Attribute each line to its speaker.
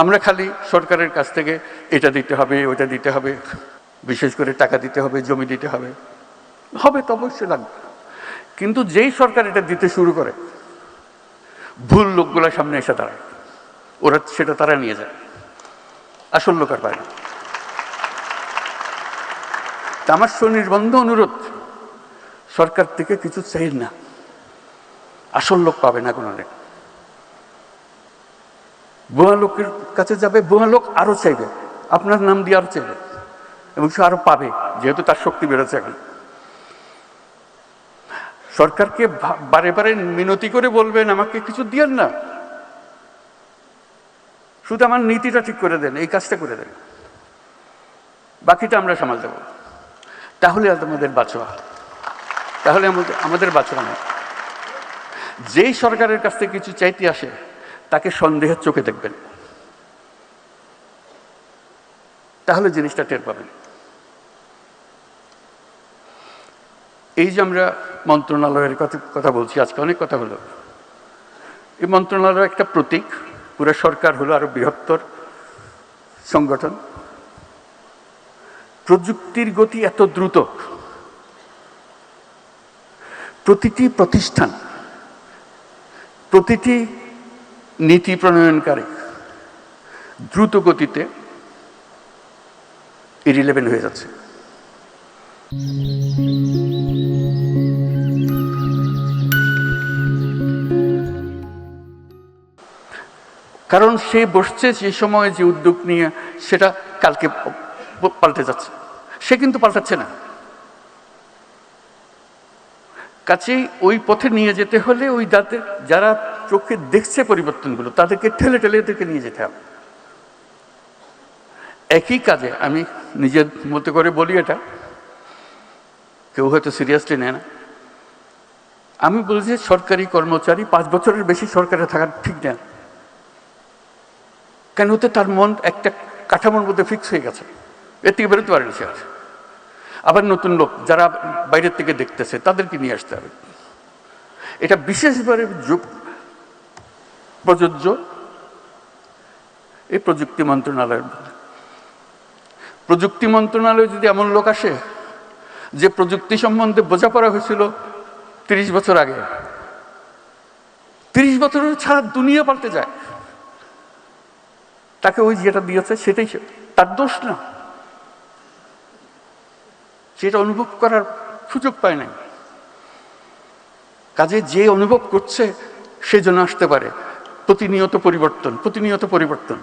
Speaker 1: আমরা খালি সরকারের কাছ থেকে এটা দিতে হবে, ওটা দিতে হবে, বিশেষ করে টাকা দিতে হবে, জমি দিতে হবে, হবে তো অবশ্যই লাগবে। কিন্তু যেই সরকার এটা দিতে শুরু করে, ভুল লোকগুলোর সামনে এসে দাঁড়ায়, ওরা সেটা তারা নিয়ে যায়, আসল লোক আর পায় না। তা আমার সুনির্বন্ধ অনুরোধ, সরকার থেকে কিছু চাই না, আসল লোক পাবে না কোনোদিন। ভুয়া লোকের কাছে যাবে, ভুয়া লোক আরো চাইবে, আপনার নাম দিয়ে আরো চাইবে, এবং সে আরো পাবে, যেহেতু তার শক্তি বেড়েছে এখন। সরকারকে বারে বারে মিনতি করে বলবেন, আমাকে কিছু দিয়েন না, শুধু আমার নীতিটা ঠিক করে দেন, এই কাজটা করে দেন, বাকিটা আমরা সামাল দেব। তাহলে আমাদের বাঁচোয়া, তাহলে আমাদের বাঁচোয়া না। যেই সরকারের কাছ থেকে কিছু চাইতে আসে, তাকে সন্দেহের চোখে দেখবেন, তাহলে জিনিসটা টের পাবেন। এই যে আমরা মন্ত্রণালয়ের কথা বলছি, আজকে অনেক কথা হলো। এই মন্ত্রণালয় একটা প্রতীক, পুরো সরকার হলো আরো বৃহত্তর সংগঠন। প্রযুক্তির গতি এত দ্রুত, প্রতিটি প্রতিষ্ঠান, প্রতিটি নীতি প্রণয়নকারী দ্রুত গতিতে ইরিলেভেন্ট হয়ে যাচ্ছে। কারণ সে বসছে যে সময় যে উদ্যোগ নিয়ে, সেটা কালকে পাল্টে যাচ্ছে, সে কিন্তু পাল্টাচ্ছে না। কাছেই ওই পথে নিয়ে যেতে হলে ওই যারা চোখে দেখছে পরিবর্তনগুলো, তাদেরকে ঠেলে ঠেলে এদেরকে নিয়ে যেতে হবে। একই কাজে আমি নিজের মতো করে বলি, এটা কেউ হয়তো সিরিয়াসলি নেয় না। আমি বলি যে সরকারি কর্মচারী 5 বছরের বেশি সরকারে থাকা ঠিক না, কেন হতে তার মন একটা কাঠামোর মধ্যে ফিক্স হয়ে গেছে, এর থেকে বেরোতে পারেনি সে। আবার নতুন লোক যারা বাইরের থেকে দেখতেছে, তাদেরকে নিয়ে আসতে হবে। এটা বিশেষভাবে প্রযোজ্য এই প্রযুক্তি মন্ত্রণালয়ের। প্রযুক্তি মন্ত্রণালয়ে যদি এমন লোক আসে যে প্রযুক্তি সম্বন্ধে বোঝাপড়া হয়েছিল 30 বছর আগে, 30 বছরের ছাড়া দুনিয়া পাল্টে যায়, তাকে ওই যেটা দিয়েছে সেটাই তার দোষ না, সেটা অনুভব করার সুযোগ পায় নাই। কাজে যে অনুভব করছে সে যেন আসতে পারে। প্রতিনিয়ত পরিবর্তন, প্রতিনিয়ত পরিবর্তন।